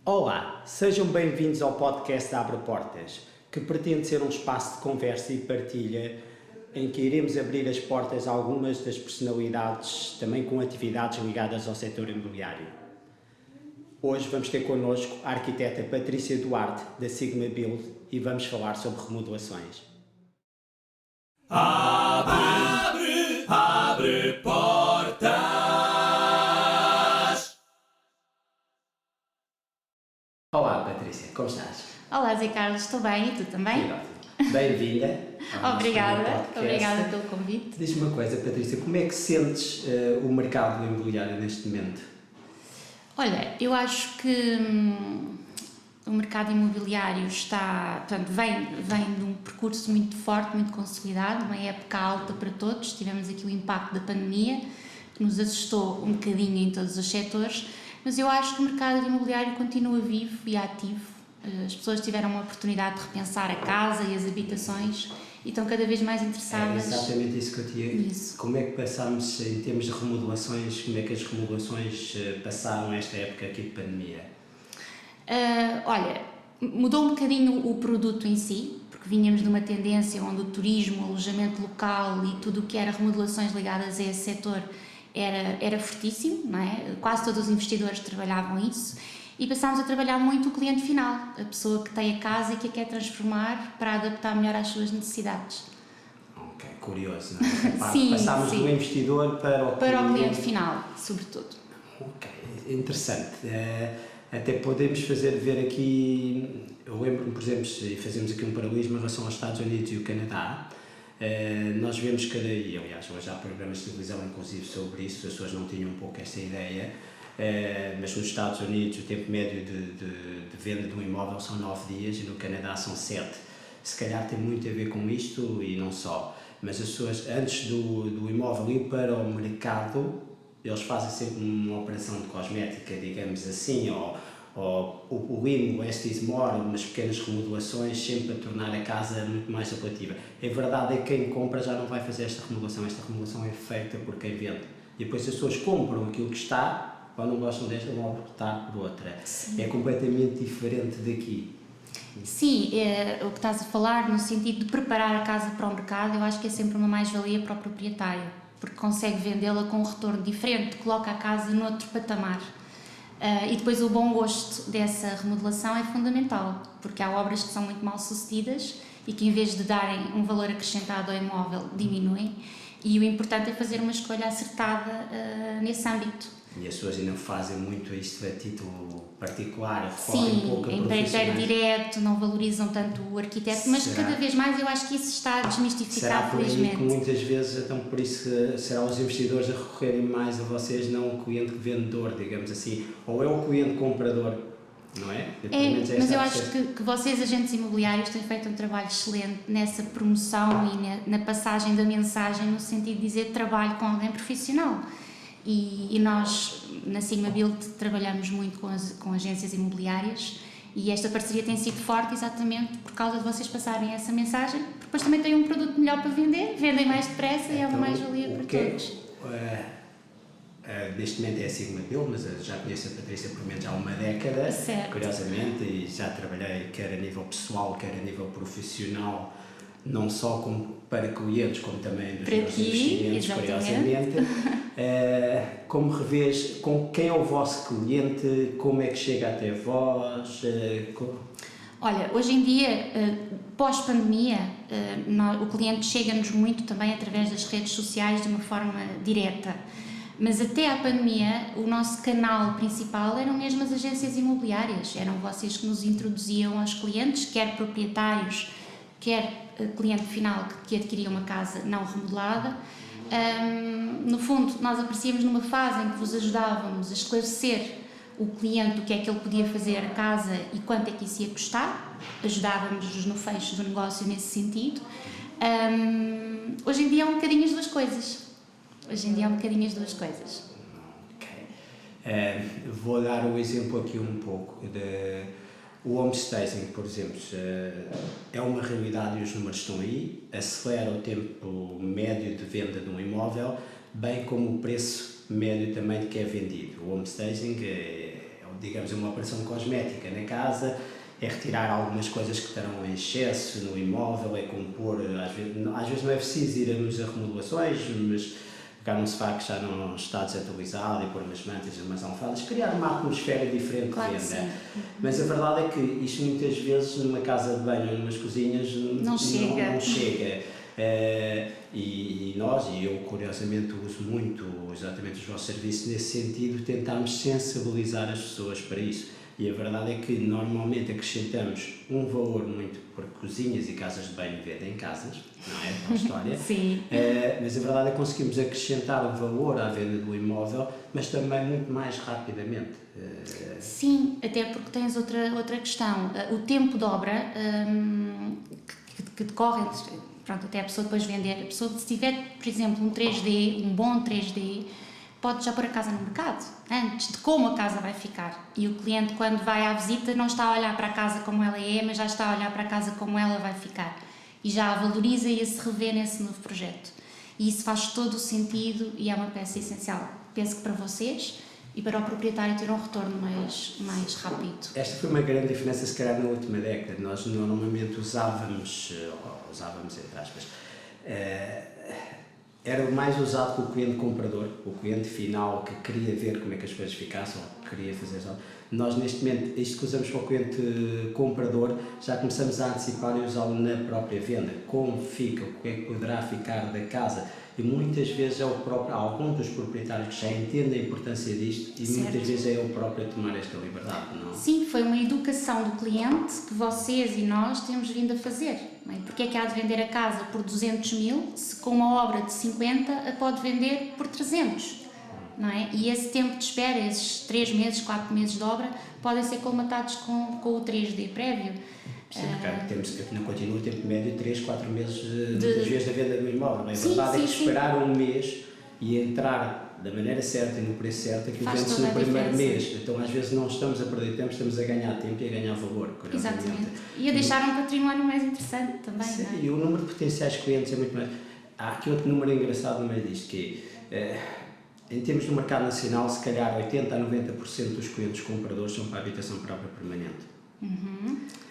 Olá, sejam bem-vindos ao podcast Abre Portas, que pretende ser um espaço de conversa e partilha em que iremos abrir as portas a algumas das personalidades também com atividades ligadas ao setor imobiliário. Hoje vamos ter connosco a arquiteta Patrícia Duarte, da Sigma Build, e vamos falar sobre remodelações. Abre portas. Olá Patrícia, como estás? Olá Zé Carlos, estou bem e tu também? Bem-vinda. Obrigada pelo convite. Diz-me uma coisa, Patrícia, como é que sentes o mercado imobiliário neste momento? Olha, eu acho que o mercado imobiliário vem de um percurso muito forte, muito consolidado, uma época alta para todos. Tivemos aqui o impacto da pandemia, que nos assustou um bocadinho em todos os setores, mas eu acho que o mercado imobiliário continua vivo e ativo. As pessoas tiveram uma oportunidade de repensar a casa e as habitações e estão cada vez mais interessadas. É exatamente isso que eu tinha. Nisso. Como é que passámos, em termos de remodelações, como é que as remodelações passaram esta época aqui de pandemia? Olha, mudou um bocadinho o produto em si, porque vinhamos de uma tendência onde o turismo, o alojamento local e tudo o que era remodelações ligadas a esse setor era fortíssimo, não é? Quase todos os investidores trabalhavam isso e passámos a trabalhar muito o cliente final, a pessoa que tem a casa e que a quer transformar para adaptar melhor às suas necessidades. Ok, curioso, não é? Sim, passámos sim. do investidor para o cliente final, sobretudo. Ok, interessante. Até podemos ver aqui, eu lembro-me, por exemplo, e fazemos aqui um paralelismo em relação aos Estados Unidos e o Canadá. Nós vemos e aliás, hoje há programas de televisão inclusive sobre isso, as pessoas não tinham um pouco esta ideia, mas nos Estados Unidos o tempo médio de venda de um imóvel são 9 dias e no Canadá são 7. Se calhar tem muito a ver com isto e não só, mas as pessoas antes do imóvel ir para o mercado, eles fazem sempre uma operação de cosmética, digamos assim, ou o limo, less is more, umas pequenas remodelações, sempre a tornar a casa muito mais apelativa. A verdade é que quem compra já não vai fazer esta remodelação é feita por quem vende. E depois as pessoas compram aquilo que está, ou não gostam desta, vão optar por outra. Sim. É completamente diferente daqui. Sim, o que estás a falar no sentido de preparar a casa para o mercado, eu acho que é sempre uma mais-valia para o proprietário, porque consegue vendê-la com um retorno diferente, coloca a casa noutro patamar. E depois o bom gosto dessa remodelação é fundamental, porque há obras que são muito mal sucedidas e que em vez de darem um valor acrescentado ao imóvel, diminuem, e o importante é fazer uma escolha acertada nesse âmbito. E as pessoas ainda fazem muito isto a título particular, recorrem um pouco a em profissionais. direto, não valorizam tanto o arquiteto, mas cada vez mais eu acho que isso está desmistificado, felizmente. Será por aí que muitas vezes, então por isso serão os investidores a recorrerem mais a vocês, não o cliente vendedor, digamos assim, ou é o cliente comprador, não é? Mas eu acho que vocês, agentes imobiliários, têm feito um trabalho excelente nessa promoção e na passagem da mensagem, no sentido de dizer trabalho com alguém profissional. E nós, na Sigma Build, trabalhamos muito com agências imobiliárias e esta parceria tem sido forte exatamente por causa de vocês passarem essa mensagem, porque depois também têm um produto melhor para vender, vendem mais depressa e é uma mais-valia para todos. Neste momento é a Sigma Build, mas eu já conheço a Patrícia por menos há uma década, certo. Curiosamente, e já trabalhei quer a nível pessoal, quer a nível profissional, não só para clientes, como também dos meus investimentos, curiosamente. Como revês, com quem é o vosso cliente, como é que chega até vós? Olha, hoje em dia, pós-pandemia, o cliente chega-nos muito também através das redes sociais de uma forma direta, mas até à pandemia o nosso canal principal eram mesmo as agências imobiliárias, eram vocês que nos introduziam aos clientes, quer proprietários, quer cliente final que adquiria uma casa não remodelada. No fundo, nós aparecíamos numa fase em que vos ajudávamos a esclarecer o cliente o que é que ele podia fazer a casa e quanto é que isso ia custar, ajudávamos-nos no fecho do negócio nesse sentido. Hoje em dia é um bocadinho as duas coisas. Vou dar um exemplo aqui um pouco. O home staging, por exemplo, é uma realidade e os números estão aí, acelera o tempo médio de venda de um imóvel, bem como o preço médio também de que é vendido. O home staging é digamos, uma operação cosmética na casa, é retirar algumas coisas que estarão em excesso no imóvel, é compor, às vezes não é preciso ir a muitas remodelações, mas pegar um sofá que já não está desatualizado e pôr umas mantas, umas almofadas, criar uma atmosfera diferente Claro de que venda. sim. Mas a verdade é que isto muitas vezes numa casa de banho ou numas cozinhas Não chega. não chega. E nós, e eu curiosamente uso muito exatamente os vossos serviços nesse sentido, tentarmos sensibilizar as pessoas para isso. E a verdade é que normalmente acrescentamos um valor muito, porque cozinhas e casas de banho vendem casas, não é? Tal história. Sim. Mas a verdade é que conseguimos acrescentar um valor à venda do imóvel, mas também muito mais rapidamente. Sim, até porque tens outra questão. O tempo de obra que decorre, pronto, até a pessoa depois vender. A pessoa, se tiver, por exemplo, um 3D, um bom 3D, pode já pôr a casa no mercado, antes de como a casa vai ficar. E o cliente, quando vai à visita, não está a olhar para a casa como ela é, mas já está a olhar para a casa como ela vai ficar. E já a valoriza e a se revê nesse novo projeto. E isso faz todo o sentido e é uma peça essencial. Penso que para vocês e para o proprietário ter um retorno mais rápido. Esta foi uma grande diferença, se calhar, na última década. Nós normalmente usávamos entre aspas, era mais usado pelo cliente comprador, o cliente final que queria ver como é que as coisas ficassem, ou queria fazer as obras. Nós, neste momento, isto que usamos para o cliente comprador, já começamos a antecipar e usá-lo na própria venda. Como fica, o que é que poderá ficar da casa. E muitas vezes é o próprio, alguns dos proprietários que já entendem a importância disto e Certo. muitas vezes é ele próprio a tomar esta liberdade, não? Sim, foi uma educação do cliente que vocês e nós temos vindo a fazer. Não é? Porque é que há de vender a casa por 200 mil se com uma obra de 50 a pode vender por 300? Não é? E esse tempo de espera, esses 3 meses, 4 meses de obra, podem ser colmatados com o 3D prévio. Sim, porque temos aqui não continua o tempo médio 3, 4 meses muitas vezes da venda do imóvel. A verdade é que esperar um mês e entrar da maneira certa e no preço certo, aquilo Faz vende-se toda no a primeiro diferença. mês. Então às vezes não estamos a perder tempo, estamos a ganhar tempo e a ganhar valor. Curiosamente. Exatamente. E a deixar um património mais interessante também. Sim, não é? e o número de potenciais clientes é muito mais. Há aqui outro número engraçado no meio disto, que é, em termos do mercado nacional, se calhar 80 a 90% dos clientes compradores são para a habitação própria permanente.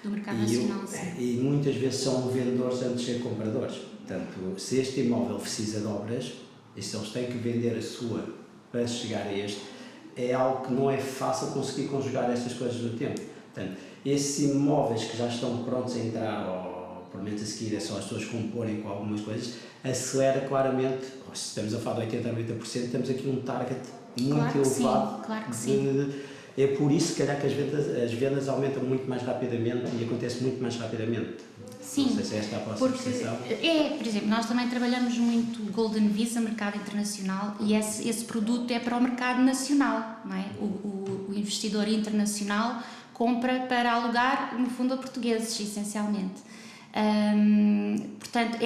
Do mercado nacional, sim. E muitas vezes são vendedores antes de ser compradores. Portanto, se este imóvel precisa de obras, e se eles têm que vender a sua para chegar a este, é algo que não é fácil conseguir conjugar estas coisas no tempo. Portanto, esses imóveis que já estão prontos a entrar, ou pelo menos a seguir é só as pessoas comporem com algumas coisas, acelera claramente, se estamos a falar de 80 a 90%, temos aqui um target muito Claro que elevado. sim, claro que sim. É por isso, se calhar, que as vendas aumentam muito mais rapidamente e acontece muito mais rapidamente. Sim, não sei se é esta a vossa porque percepção. por exemplo, nós também trabalhamos muito Golden Visa, mercado internacional, e esse produto é para o mercado nacional, não é? O investidor internacional compra para alugar, no fundo, a portugueses, essencialmente. Portanto,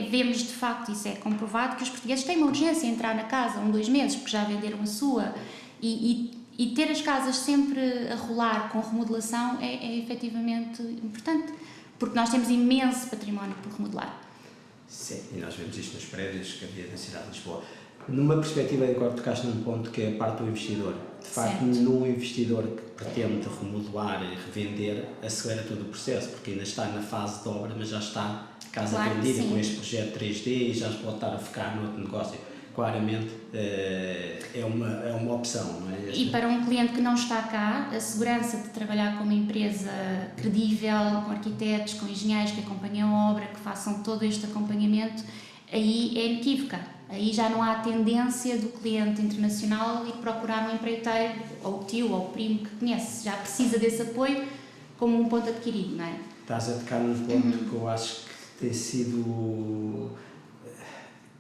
vemos de facto, isso é comprovado, que os portugueses têm uma urgência em entrar na casa 1, 2 meses, porque já venderam a sua, e ter as casas sempre a rolar com remodelação é efetivamente importante, porque nós temos imenso património por remodelar. Sim, e nós vemos isto nos prédios que havia na cidade de Lisboa. Numa perspectiva, agora tocaste num ponto que é a parte do investidor. De facto, num investidor que pretende remodelar e revender, acelera todo o processo, porque ainda está na fase de obra, mas já está a casa vendida com este projeto 3D e já pode estar a focar no outro negócio. Claramente é uma opção, não é? E para um cliente que não está cá, a segurança de trabalhar com uma empresa credível, com arquitetos, com engenheiros que acompanham a obra, que façam todo este acompanhamento, aí é inequívoca. Aí já não há tendência do cliente internacional ir procurar um empreiteiro, ou o tio, ou o primo que conhece. Já precisa desse apoio como um ponto adquirido, não é? Estás a tocar num ponto que eu acho que tem sido...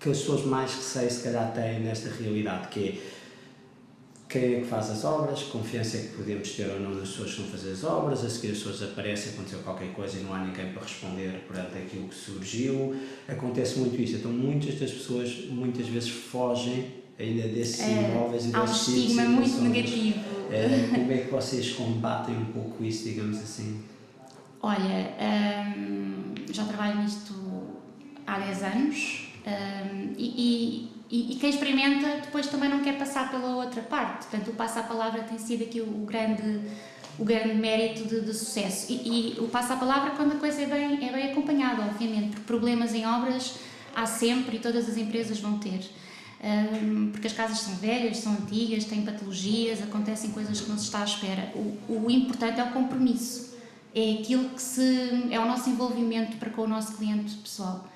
que as pessoas mais receio se calhar têm nesta realidade, que é quem é que faz as obras, confiança é que podemos ter ou não nas pessoas que vão fazer as obras, a seguir as pessoas aparecem, aconteceu qualquer coisa e não há ninguém para responder perante aquilo que surgiu, acontece muito isso, então muitas das pessoas muitas vezes fogem ainda desses imóveis e há um desses estigma muito negativo. Como é que vocês combatem um pouco isso, digamos assim? Olha, já trabalho nisto há 10 anos e E quem experimenta depois também não quer passar pela outra parte. Portanto, o passa-a-palavra tem sido aqui o grande mérito de sucesso. E o passa-a-palavra quando a coisa é bem acompanhada, obviamente, porque problemas em obras há sempre e todas as empresas vão ter. Porque as casas são velhas, são antigas, têm patologias, acontecem coisas que não se está à espera. O importante é o compromisso, é aquilo que é o nosso envolvimento para com o nosso cliente pessoal.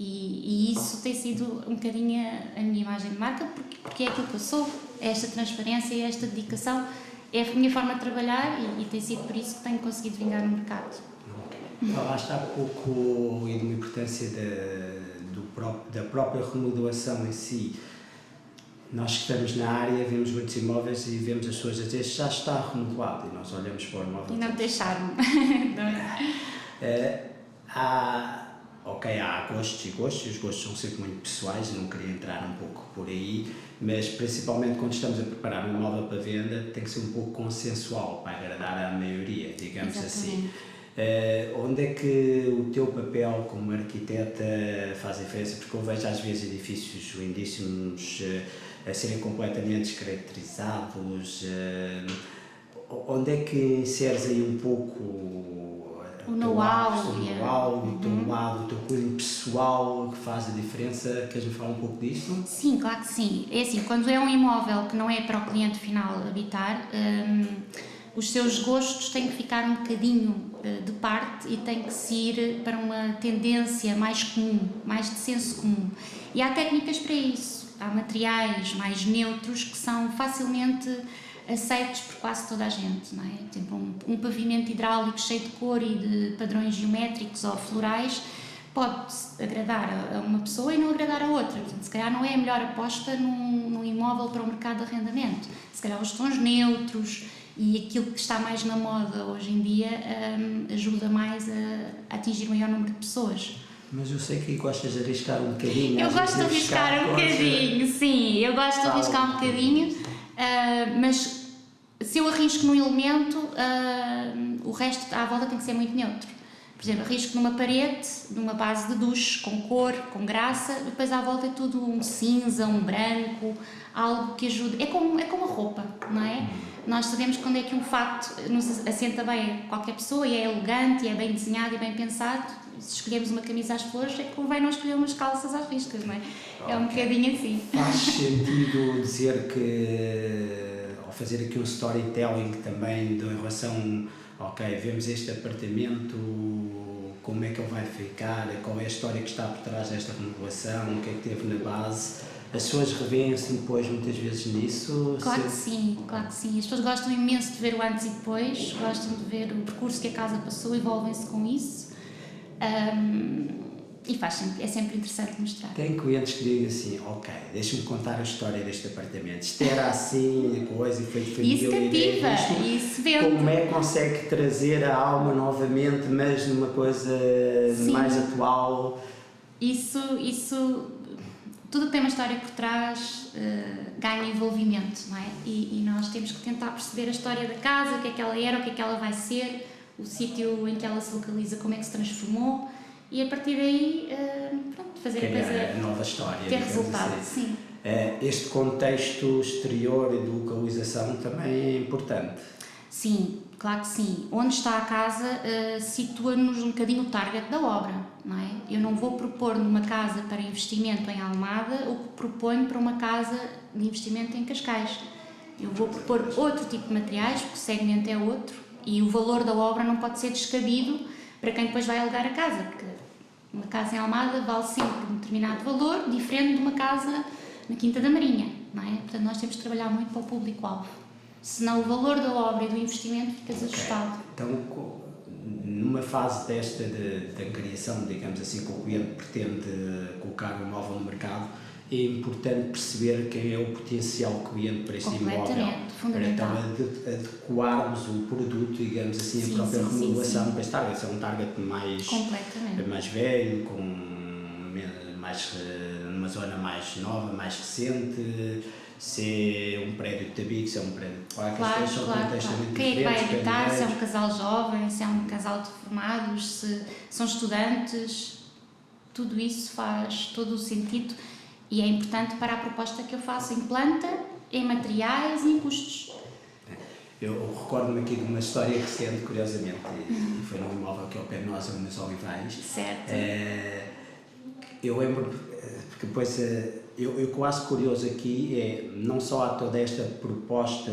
E isso tem sido um bocadinho a minha imagem de marca, porque é aquilo que eu sou, é esta transparência e esta dedicação, é a minha forma de trabalhar e tem sido por isso que tenho conseguido vingar no mercado. Falaste há pouco e de uma importância da própria remodelação em si. Nós que estamos na área, vemos muitos imóveis e vemos as pessoas a dizer já está remodelado e nós olhamos para o imóvel. E não deixaram. Há gostos e gostos, e os gostos são sempre muito pessoais, eu não queria entrar um pouco por aí, mas principalmente quando estamos a preparar um imóvel para venda tem que ser um pouco consensual para agradar à maioria, digamos assim. Onde é que o teu papel como arquiteta faz diferença? Porque eu vejo às vezes edifícios lindíssimos a serem completamente descaracterizados. Onde é que inseres aí um pouco o know-how, o teu lado, o teu cunho pessoal que faz a diferença? Queres-me falar um pouco disso? Sim, claro que sim. É assim, quando é um imóvel que não é para o cliente final habitar, os seus gostos têm que ficar um bocadinho de parte e têm que se ir para uma tendência mais comum, mais de senso comum. E há técnicas para isso. Há materiais mais neutros que são facilmente aceitos por quase toda a gente, não é? Por exemplo, um pavimento hidráulico cheio de cor e de padrões geométricos ou florais pode agradar a uma pessoa e não agradar a outra. Portanto, se calhar não é a melhor aposta num imóvel para o mercado de arrendamento. Se calhar os tons neutros e aquilo que está mais na moda hoje em dia ajuda mais a atingir o maior número de pessoas. Mas eu sei que gostas de arriscar um bocadinho. Eu gosto de arriscar um bocadinho, sim, eu gosto de arriscar um bocadinho, mas se eu arrisco num elemento, o resto à volta tem que ser muito neutro. Por exemplo, arrisco numa parede, numa base de duche, com cor, com graça, e depois à volta é tudo um cinza, um branco, algo que ajude. É como a roupa, não é? Nós sabemos quando é que um fato nos assenta bem a qualquer pessoa e é elegante, e é bem desenhado e bem pensado. Se escolhemos uma camisa às flores, é que convém não escolher umas calças às riscas, não é? É um bocadinho assim. Faz sentido dizer que, ao fazer aqui um storytelling também em relação, vemos este apartamento, como é que ele vai ficar, qual é a história que está por trás desta remodelação, o que é que teve na base, as pessoas revêem-se depois muitas vezes nisso? Claro que sim, claro que sim. As pessoas gostam imenso de ver o antes e depois, gostam de ver o percurso que a casa passou, envolvem-se com isso. E é sempre interessante mostrar. Tem clientes que dizem assim, deixa-me contar a história deste apartamento, isto era assim, coisa, e foi de família. Isso cativa, isso vende. Como é que consegue trazer a alma novamente, mas numa coisa mais atual? Isso, tudo que tem uma história por trás ganha envolvimento, não é? E nós temos que tentar perceber a história da casa, o que é que ela era, o que é que ela vai ser, o sítio em que ela se localiza, como é que se transformou, e a partir daí fazer a coisa, nova história, ter resultado, assim. Sim. Este contexto exterior e de localização também é importante. Sim, claro que sim. Onde está a casa situa-nos um bocadinho o target da obra, não é? Eu não vou propor numa casa para investimento em Almada o que proponho para uma casa de investimento em Cascais. Eu vou propor outro tipo de materiais, porque o segmento é outro, e o valor da obra não pode ser descabido para quem depois vai alugar a casa, porque uma casa em Almada vale sempre um determinado valor, diferente de uma casa na Quinta da Marinha, não é? Portanto, nós temos que trabalhar muito para o público-alvo. Senão o valor da obra e do investimento fica desajustado. Então, numa fase desta da criação, digamos assim, que o cliente pretende colocar um imóvel no mercado, é importante perceber quem é o potencial cliente para este imóvel. Fundamental. Para então adequarmos o produto, digamos assim, a própria remodelação para este target. Se é um target mais velho, numa zona mais nova, mais recente, se é um prédio de tabique, se é um prédio de placas, claro. Quem é que vai habitar, se é um casal jovem, se é um casal de formados, se são estudantes, tudo isso faz todo o sentido. E é importante para a proposta que eu faço em planta, em materiais e em custos. Eu recordo-me aqui de uma história recente, curiosamente, e foi num imóvel que é ao pé de nós, ali nas Olivais. Certo. Eu lembro, porque depois, eu quase curioso aqui é, não só há toda esta proposta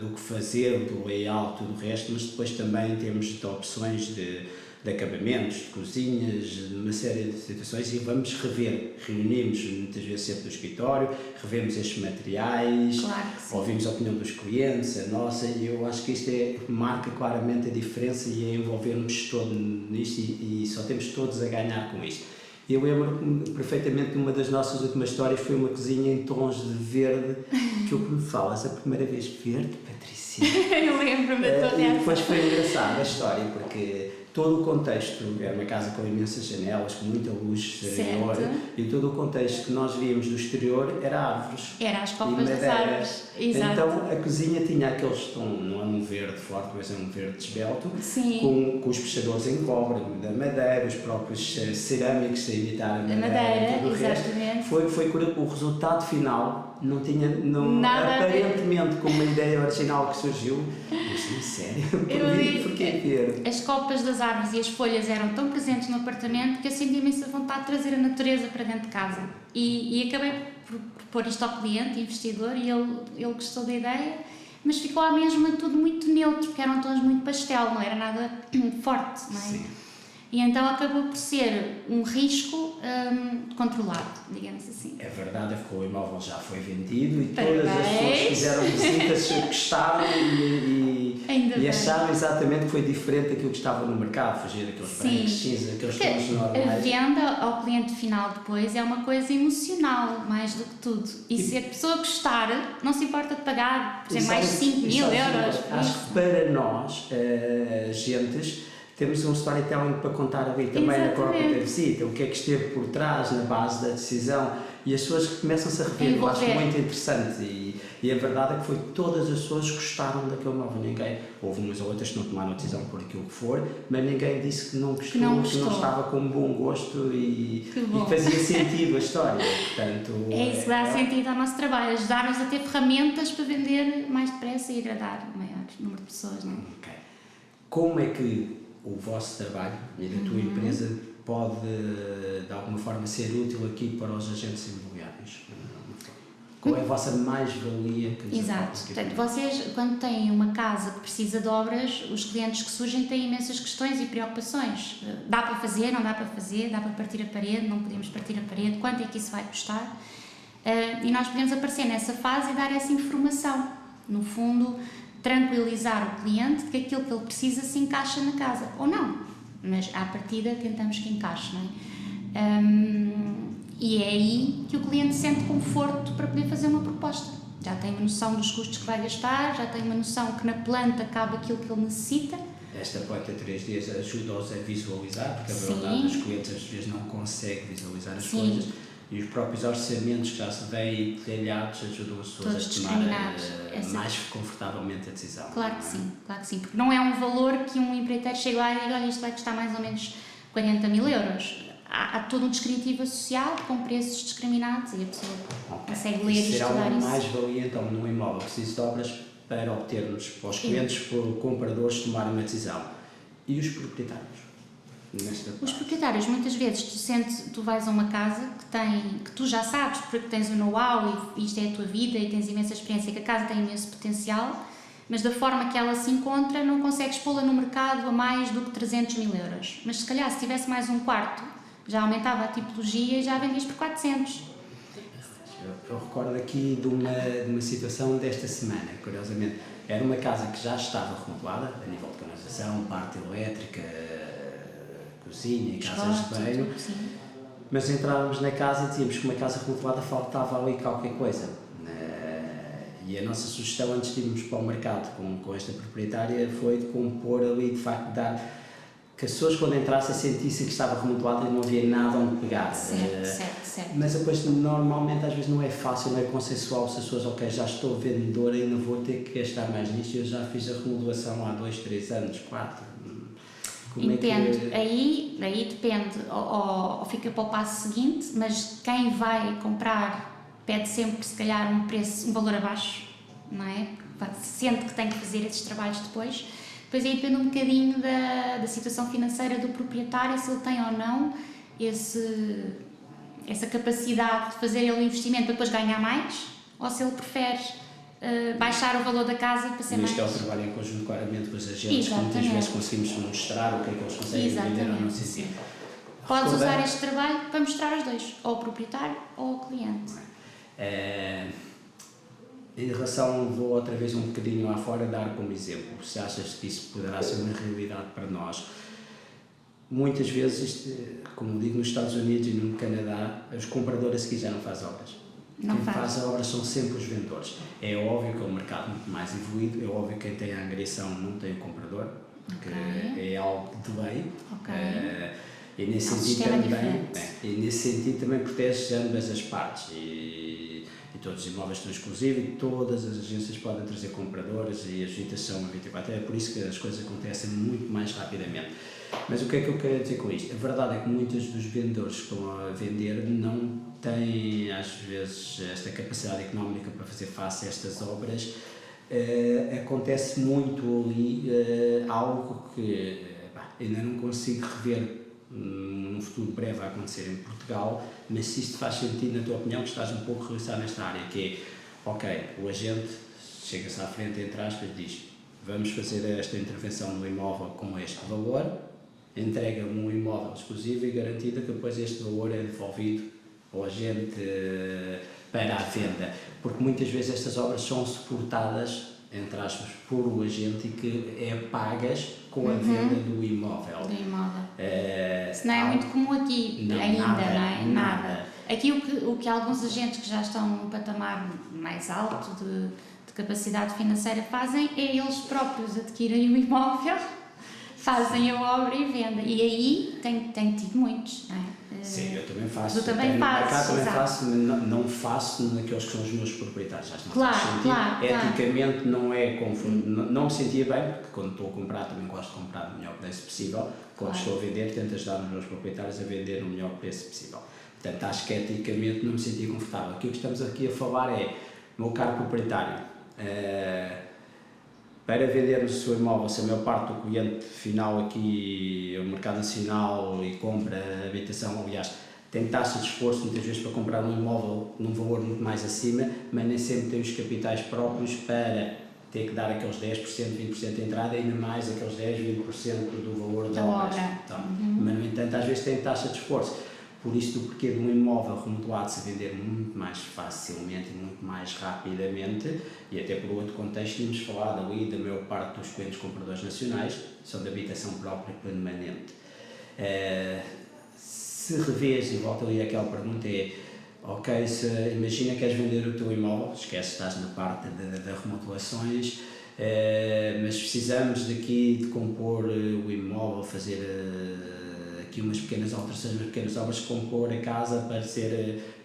do que fazer, do layout, tudo o resto, mas depois também temos de opções de acabamentos, de cozinhas, de uma série de situações, e vamos rever, reunimos muitas vezes sempre no escritório, revemos estes materiais, Claro que sim. ouvimos a opinião dos clientes, a nossa, e eu acho que isto marca claramente a diferença e é envolvermos todos nisto e só temos todos a ganhar com isto. Eu lembro perfeitamente de uma das nossas últimas histórias, foi uma cozinha em tons de verde, que eu me falas a primeira vez, verde, Patrícia? Eu lembro-me da tua E reação. depois foi engraçada a história, porque todo o contexto, era uma casa com imensas janelas, com muita luz exterior, e todo o contexto que nós víamos do exterior era árvores. Era as e copas das madeiras. árvores. Exato. Então a cozinha tinha aqueles tons, não é um verde forte, mas é um verde esbelto, Sim. com os puxadores em cobre, da madeira, os próprios cerâmicos a imitar a madeira, tudo o resto. Exatamente. Foi o resultado final, não tinha Nada a ver. aparentemente com uma ideia original que surgiu. Mas sério, porquê verde? As copas das árvores e as folhas eram tão presentes no apartamento que eu senti imensa vontade de trazer a natureza para dentro de casa. E acabei por pôr isto ao cliente, investidor, e ele gostou da ideia, mas ficou à mesma tudo muito neutro, porque eram tons muito pastel, não era nada forte, não é? Sim. E então acabou por ser um risco controlado, digamos assim. É verdade, porque o imóvel já foi vendido e Parabéns. todas as pessoas que fizeram visitas gostaram e acharam exatamente que foi diferente daquilo que estava no mercado, fugir daqueles brancos, cinza, aqueles tons A normais. venda ao cliente final depois é uma coisa emocional, mais do que tudo. E se a pessoa gostar, não se importa de pagar, por exemplo, mais 5 mil euros. Acho que para nós, agentes, temos um storytelling para contar ali também na própria visita, o que é que esteve por trás, na base da decisão, e as pessoas começam-se a rever. Eu acho muito interessante e a verdade é que foi todas as pessoas gostaram daquele móvel. Ninguém, houve umas ou outras que não tomaram a decisão por aquilo que for, mas ninguém disse que não gostou, que não estava com um bom gosto e fazia sentido a história. Portanto, é isso que dá sentido ao nosso trabalho, ajudar-nos a ter ferramentas para vender mais depressa e agradar o maior número de pessoas. Não é? Okay. Como é que o vosso trabalho e da tua empresa pode, de alguma forma, ser útil aqui para os agentes imobiliários? Qual é a vossa mais-valia? Exato. Portanto, vocês, quando têm uma casa que precisa de obras, os clientes que surgem têm imensas questões e preocupações. Dá para fazer, não dá para fazer, dá para partir a parede, não podemos partir a parede, quanto é que isso vai custar? E nós podemos aparecer nessa fase e dar essa informação. No fundo, tranquilizar o cliente de que aquilo que ele precisa se encaixa na casa, ou não, mas à partida tentamos que encaixe, não é? E é aí que o cliente sente conforto para poder fazer uma proposta. Já tem uma noção dos custos que vai gastar, já tem uma noção que na planta cabe aquilo que ele necessita. Esta planta 3D ajuda-os a visualizar, porque a Sim. verdade os clientes às vezes não conseguem visualizar as Sim. coisas. E os próprios orçamentos que já se veem detalhados ajudam as pessoas Todos a tomar discriminados. mais confortavelmente a decisão. Claro que sim, porque não é um valor que um empreiteiro chega lá e diga, olha, isto vai custar mais ou menos 40 mil euros. Há todo um descritivo associado com preços discriminados e a pessoa consegue ler e será estudar uma isso. mais-valia então num imóvel que precisa de obras para obtermos, para os clientes, para os compradores tomarem uma decisão. E os proprietários? Os proprietários, muitas vezes, tu vais a uma casa que tu já sabes, porque tens o know-how e isto é a tua vida e tens imensa experiência, que a casa tem imenso potencial, mas da forma que ela se encontra não consegues pô-la no mercado a mais do que 300 mil euros. Mas se calhar se tivesse mais um quarto, já aumentava a tipologia e já vendias por 400. Eu recordo aqui de uma situação desta semana, curiosamente. Era uma casa que já estava remodelada, a nível de canalização, parte elétrica, cozinha, casas de banho, mas entrávamos na casa e dizíamos que uma casa remodelada faltava ali qualquer coisa. E a nossa sugestão antes de irmos para o mercado com esta proprietária foi de compor ali, de facto, que as pessoas quando entrassem sentissem que estava remodelada e não havia nada onde pegar. Certo. Mas depois normalmente às vezes não é fácil, não é consensual se as pessoas, ok, já estou vendedora e não vou ter que gastar mais nisto, eu já fiz a remodelação há 2, 3 anos, 4. Como Entendo. É que... Aí depende, ou fica para o passo seguinte, mas quem vai comprar pede sempre, se calhar, um valor abaixo, não é? Sente que tem que fazer esses trabalhos depois. Depois aí depende um bocadinho da situação financeira do proprietário, se ele tem ou não essa capacidade de fazer ele o investimento para depois ganhar mais, ou se ele prefere baixar o valor da casa e para ser mais... Isto é o trabalho em conjunto, claramente, com os agentes, que muitas vezes conseguimos mostrar o que é que eles conseguem vender ou não sei. Podes usar este trabalho para mostrar aos dois, ou ao proprietário ou ao cliente. Em relação, vou outra vez um bocadinho lá fora dar como exemplo, se achas que isso poderá ser uma realidade para nós. Muitas vezes, como digo, nos Estados Unidos e no Canadá, os compradores a seguir já não fazem obras. Quem faz obras são sempre os vendedores. É óbvio que é um mercado muito mais evoluído, é óbvio que quem tem a angariação não tem o comprador, porque é algo de lei. E nesse sentido também protege ambas as partes. E todos os imóveis estão exclusivos e todas as agências podem trazer compradores e a agitação a 24 horas. É por isso que as coisas acontecem muito mais rapidamente. Mas o que é que eu quero dizer com isto? A verdade é que muitos dos vendedores que estão a vender não têm, às vezes, esta capacidade económica para fazer face a estas obras. Acontece muito ali algo que ainda não consigo rever num futuro breve a acontecer em Portugal, mas se isto faz sentido, na tua opinião, que estás um pouco relacionado nesta área, que é, ok, o agente chega-se à frente, entre aspas, diz, vamos fazer esta intervenção no imóvel com este valor, entrega-me um imóvel exclusivo e garantida que depois este valor é devolvido ao agente para a venda, porque muitas vezes estas obras são suportadas, entre aspas, por o agente e que é pagas com a venda do imóvel. Isso não é muito comum aqui, nada. Aqui o que alguns agentes que já estão num patamar mais alto de capacidade financeira fazem é eles próprios adquirem o imóvel, fazem a obra e vendem. E aí tem tido muitos, não é? Sim, eu também faço. Tu também fazes, não faço naqueles que são os meus proprietários. Acho que não faz sentido. Eticamente não é conforme. Não me sentia bem, porque quando estou a comprar também gosto de comprar no melhor preço possível. Quando estou a vender, tento ajudar os meus proprietários a vender no melhor preço possível. Portanto, acho que eticamente não me sentia confortável. Aqui o que estamos aqui a falar é, meu caro proprietário, para vendermos o seu imóvel, se a maior parte do cliente final aqui é o mercado nacional e compra a habitação, aliás, tem taxa de esforço muitas vezes para comprar um imóvel num valor muito mais acima, mas nem sempre tem os capitais próprios para ter que dar aqueles 10%, 20% de entrada e ainda mais aqueles 10%, 20% do valor da obra. Então, mas, no entanto, às vezes tem taxa de esforço. Por isso, do porquê de um imóvel remodelado-se a vender muito mais facilmente e muito mais rapidamente, e até por outro contexto, tínhamos falado ali da maior parte dos clientes compradores nacionais, são de habitação própria permanente. Se revês, e volto ali àquela pergunta, ok, imagina que queres vender o teu imóvel, esquece, estás na parte das remodelações, mas precisamos daqui de compor o imóvel, fazer aqui umas pequenas alterações, umas pequenas obras, compor a casa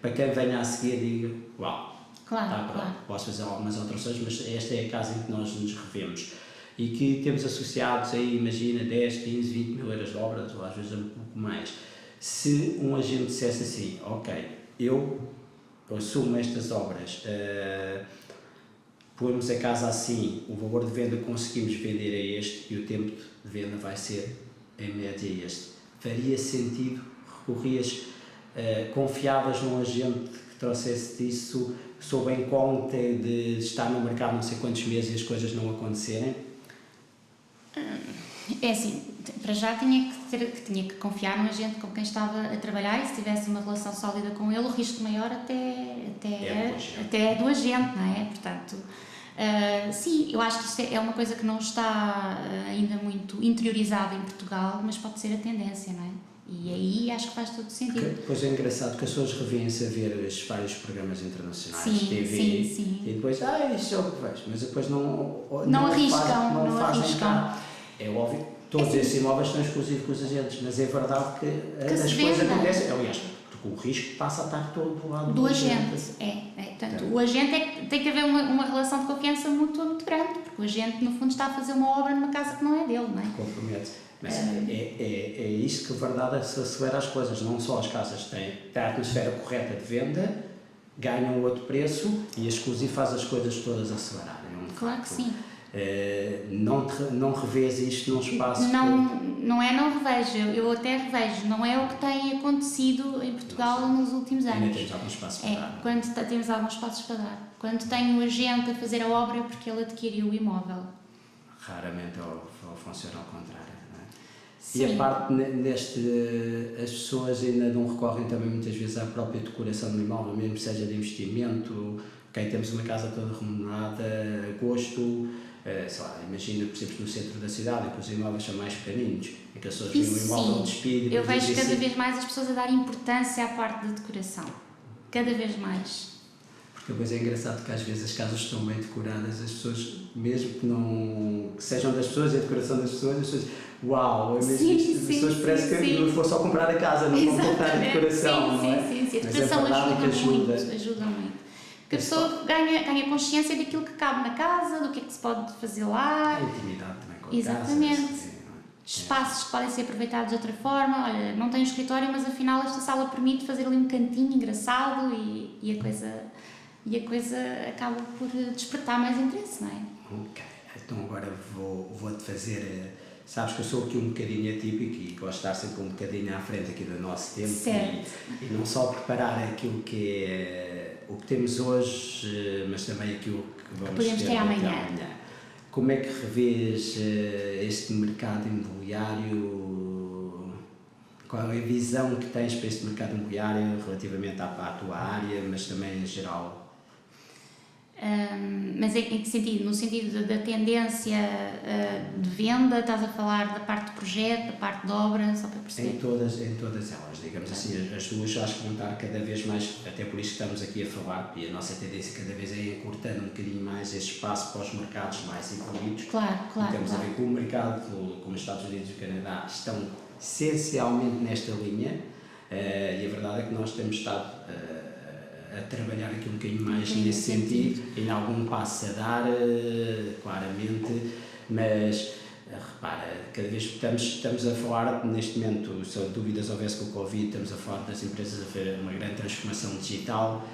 para quem venha a seguir diga, uau, claro. Posso fazer algumas alterações, mas esta é a casa em que nós nos revemos. E que temos associados aí, imagina, 10, 15, 20 mil euros de obras, ou às vezes um pouco mais. Se um agente dissesse assim, ok, eu assumo estas obras, põemos a casa assim, o valor de venda conseguimos vender a este e o tempo de venda vai ser em média este. Faria sentido, recorrias, confiavas num agente que trouxesse disso, sob em conta de estar no mercado não sei quantos meses e as coisas não acontecerem? É assim, para já tinha que confiar num agente com quem estava a trabalhar e se tivesse uma relação sólida com ele, o risco maior até é do agente, não é? Portanto, sim, eu acho que isto é uma coisa que não está ainda muito interiorizada em Portugal, mas pode ser a tendência, não é? E aí acho que faz todo sentido. Pois é engraçado que as pessoas revêem-se a ver os vários programas internacionais, TV, sim. E depois, isso é o que vejo, mas depois não arriscam. É óbvio, todos esses imóveis são exclusivos com os agentes, mas é verdade que as coisas acontecem, aliás, porque o risco passa a estar todo do lado do agente. Portanto, o agente tem que haver uma relação de confiança mútua muito grande, O agente, no fundo, está a fazer uma obra numa casa que não é dele, não é? Compromete. Mas é isso que a verdade se acelera as coisas, não só as casas têm a atmosfera correta de venda, ganham outro preço e a Escusi faz as coisas todas acelerarem. Claro que sim. Não revês isto num espaço Não revejo, eu até revejo, não é o que tem acontecido em Portugal nos últimos anos. Ainda temos alguns espaços para dar. Quando temos alguns espaços para dar. Quando tem o agente a fazer a obra é porque ele adquiriu o imóvel. Raramente ou funciona ao contrário. Não é? Sim. E a parte as pessoas ainda não recorrem também muitas vezes à própria decoração do imóvel, mesmo que seja de investimento. Ok, temos uma casa toda remunerada, a gosto, sei lá, imagina, por exemplo, no centro da cidade, em que os imóveis são mais pequeninos, em que as pessoas veem um imóvel despido. Eu vejo cada vez mais as pessoas a dar importância à parte da decoração. Cada vez mais. Porque depois é engraçado que às vezes as casas estão bem decoradas, as pessoas, mesmo que sejam das pessoas e a decoração das pessoas, as pessoas, uau, as pessoas parece que não for só comprar a casa, não vão comprar a decoração, não é? Sim, a decoração ajuda muito. Porque a pessoa ganha consciência daquilo que cabe na casa, do que é que se pode fazer lá. A intimidade também com a Exatamente. casa. Espaços que podem ser aproveitados de outra forma. Olha, não tenho escritório, mas afinal esta sala permite fazer ali um cantinho engraçado e a coisa acaba por despertar mais interesse, não é? Ok, então agora vou-te fazer... Sabes que eu sou aqui um bocadinho atípico e gosto de estar sempre um bocadinho à frente aqui do nosso tempo. Certo. E não só preparar aquilo que é o que temos hoje, mas também aquilo que vamos ter amanhã. Como é que revês este mercado imobiliário? Qual é a visão que tens para este mercado imobiliário relativamente à tua área, mas também em geral? Mas em que sentido? No sentido da tendência de venda, estás a falar da parte de projeto, da parte de obra, só para perceber? Em todas elas, digamos assim, as duas acho que vão estar cada vez mais, até por isso que estamos aqui a falar, e a nossa tendência cada vez é encurtando um bocadinho mais esse espaço para os mercados mais evoluídos. Claro. Temos a ver com o mercado, como os Estados Unidos e o Canadá estão essencialmente nesta linha, e a verdade é que nós temos estado a trabalhar aqui um bocadinho mais nesse sentido, em algum passo a dar, claramente, mas repara, cada vez estamos a falar, neste momento, se dúvidas houvesse com o Covid, estamos a falar das empresas a fazer uma grande transformação digital.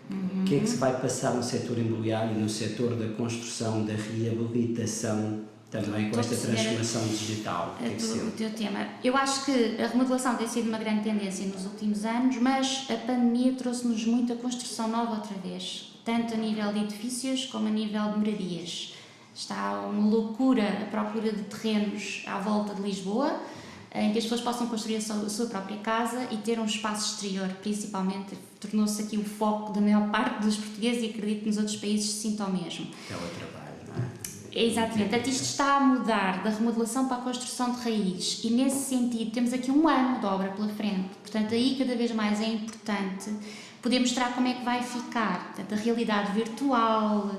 O que é que se vai passar no setor imobiliário, no setor da construção, da reabilitação, também com esta transformação digital? O teu tema. Eu acho que a remodelação tem sido uma grande tendência nos últimos anos, mas a pandemia trouxe-nos muita construção nova outra vez, tanto a nível de edifícios como a nível de moradias. Está uma loucura a procura de terrenos à volta de Lisboa, em que as pessoas possam construir a sua própria casa e ter um espaço exterior, principalmente. Tornou-se aqui o foco da maior parte dos portugueses e acredito que nos outros países se sintam o mesmo. É o trabalho, não é? Exatamente, portanto isto está a mudar da remodelação para a construção de raiz e nesse sentido temos aqui um ano de obra pela frente, portanto aí cada vez mais é importante poder mostrar como é que vai ficar, portanto a realidade virtual,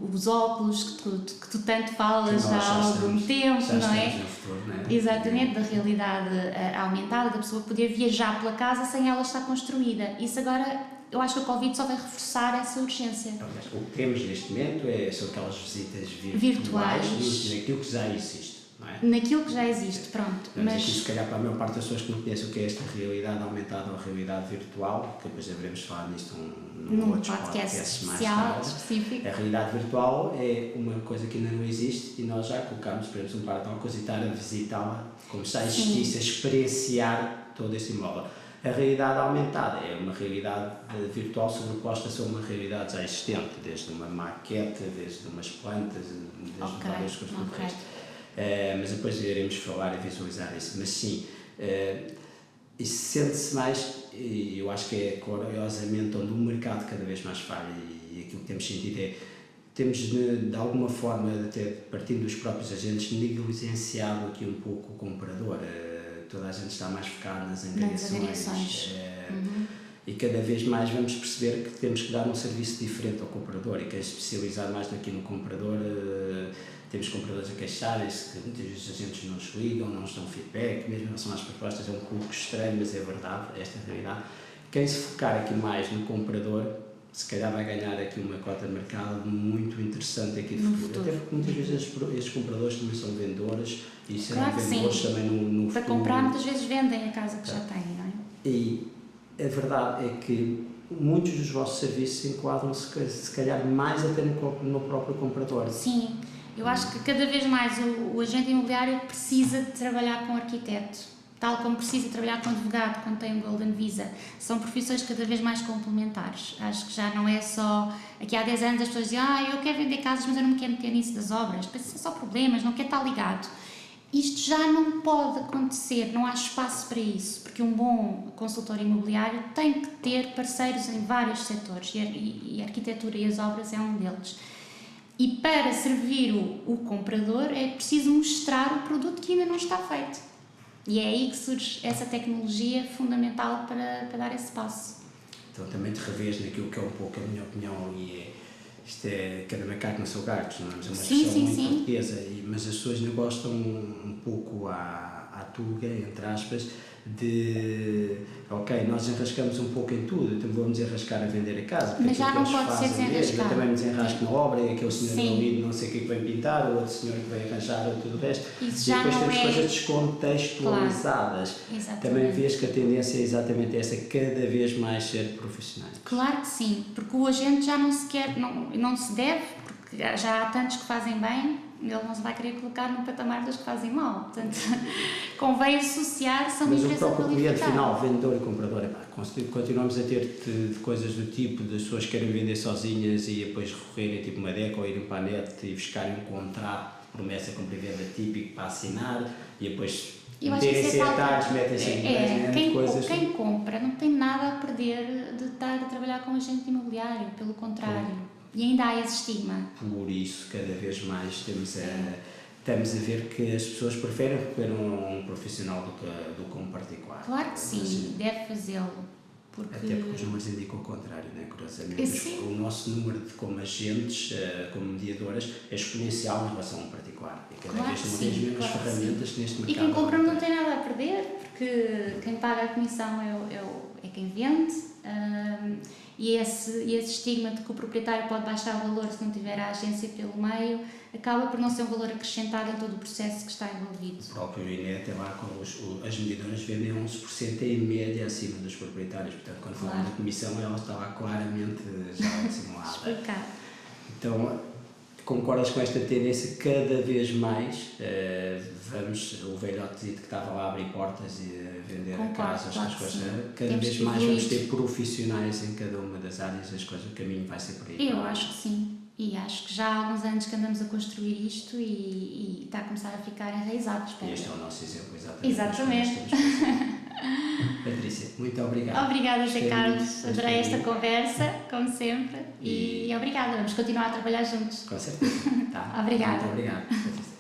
os óculos que tu tanto falas já há algum tempo, não é? No futuro, não é? Exatamente, da realidade aumentada, da pessoa poder viajar pela casa sem ela estar construída, isso agora... Eu acho que a Covid só vai reforçar essa urgência. O que temos neste momento são aquelas visitas virtuais naquilo que já existe, não é? Naquilo que já existe, pronto. Mas aqui, se calhar, para a maior parte das pessoas que não conhecem o que é esta realidade aumentada ou realidade virtual, que depois devemos falar nisto num outro podcast especial, específico. A realidade virtual é uma coisa que ainda não existe e nós já colocamos, por exemplo, um par de uma coisa e estar a visitá-la como se já existisse, a experienciar todo esse imóvel. A realidade aumentada é uma realidade virtual sobreposta a uma realidade já existente, desde uma maquete, desde umas plantas, desde várias coisas do resto. Mas depois iremos falar e visualizar isso. Mas sim, isso sente-se mais, e eu acho que é curiosamente onde o mercado cada vez mais falha, e aquilo que temos sentido temos de alguma forma, até partindo dos próprios agentes, negligenciado aqui um pouco o comprador. Toda a gente está mais focada nas angariações. E cada vez mais vamos perceber que temos que dar um serviço diferente ao comprador, e quem é especializado mais aqui no comprador, temos compradores a queixarem-se que muitas vezes os agentes não nos ligam, não nos dão feedback, mesmo em relação às propostas é um pouco estranho, mas é verdade, esta é a realidade. Quem se focar aqui mais no comprador se calhar vai ganhar aqui uma cota de mercado muito interessante aqui No no futuro. futuro. Até porque muitas vezes estes compradores também são vendedores e serão Claro que vendedores sim. também no Para futuro. comprar, muitas vezes vendem a casa que já têm, não é? E a verdade é que muitos dos vossos serviços enquadram-se se calhar mais até no próprio comprador. Sim, eu acho que cada vez mais o agente imobiliário precisa de trabalhar com arquiteto, tal como precisa trabalhar com advogado quando tem um Golden Visa. São profissões cada vez mais complementares. Acho que já não é só... Aqui há 10 anos as pessoas diziam eu quero vender casas, mas eu não me quero meter nisso das obras. Depois são só problemas, não quero estar ligado. Isto já não pode acontecer, não há espaço para isso, porque um bom consultor imobiliário tem que ter parceiros em vários setores e a arquitetura e as obras é um deles. E para servir o comprador é preciso mostrar o produto que ainda não está feito. E é aí que surge essa tecnologia fundamental para dar esse passo. Então também te revês naquilo que é um pouco a minha opinião isto é cada macaco no seu gato, não é? É uma expressão muito portuguesa, mas as pessoas não gostam um pouco à tuga, entre aspas, de ok, nós enrascamos um pouco em tudo, então vamos enrascar a vender a casa. Mas já não pode ser desenrascado. Eu também me desenrasco na obra, e aquele senhor envolvido não sei o que vem pintar, o outro senhor que vem arranjar tudo o resto. Isso e já depois não temos é... coisas descontextualizadas. Claro. Também vês que a tendência é exatamente essa, cada vez mais ser profissionais. Claro que sim, porque o agente já não se quer, não se deve, porque já há tantos que fazem bem, ele não se vai querer colocar no patamar dos que fazem mal. Portanto, convém associar, são mas empresa o próprio cliente qualificada. final, vendedor e comprador, continuamos a ter coisas do tipo das pessoas que querem vender sozinhas e depois recorrerem tipo uma DECA ou irem para a net e buscarem um contrato de promessa com venda típico para assinar e depois meterem-se em atalhos, metem-se em coisas. Quem compra não tem nada a perder de estar a trabalhar com um agente imobiliário, pelo contrário. E ainda há esse estigma. Por isso, cada vez mais estamos a ver que as pessoas preferem recorrer a um profissional do que a um particular. Claro que sim, deve fazê-lo. Até porque os números indicam o contrário, não é? Curiosamente, o nosso número de como agentes, como mediadoras, é exponencial em relação a um particular. E cada vez temos as mesmas ferramentas que neste mercado. E quem compra não tem nada a perder, porque quem paga a comissão é quem vende. E esse estigma de que o proprietário pode baixar o valor se não tiver a agência pelo meio, acaba por não ser um valor acrescentado em todo o processo que está envolvido. O próprio INE até lá, as mediadoras vendem 11% em média acima dos proprietários, portanto, quando falamos da comissão, ela está lá claramente já simulada. Explicado. Então, concordas com esta tendência? Cada vez mais o velhote que estava lá a abrir portas e a vender casas, as coisas, cada vez mais vamos ter profissionais em cada uma das áreas, as coisas, o caminho vai ser por aí. Eu acho que sim, e acho que já há alguns anos que andamos a construir isto e está a começar a ficar enraizado. E este é o nosso exemplo, exatamente. Exatamente. Patrícia, muito obrigado. Obrigada, José Carlos. Adorei esta conversa, como sempre, e obrigada. Vamos continuar a trabalhar juntos. Com certeza. Tá. Obrigada. Muito obrigado, Patrícia.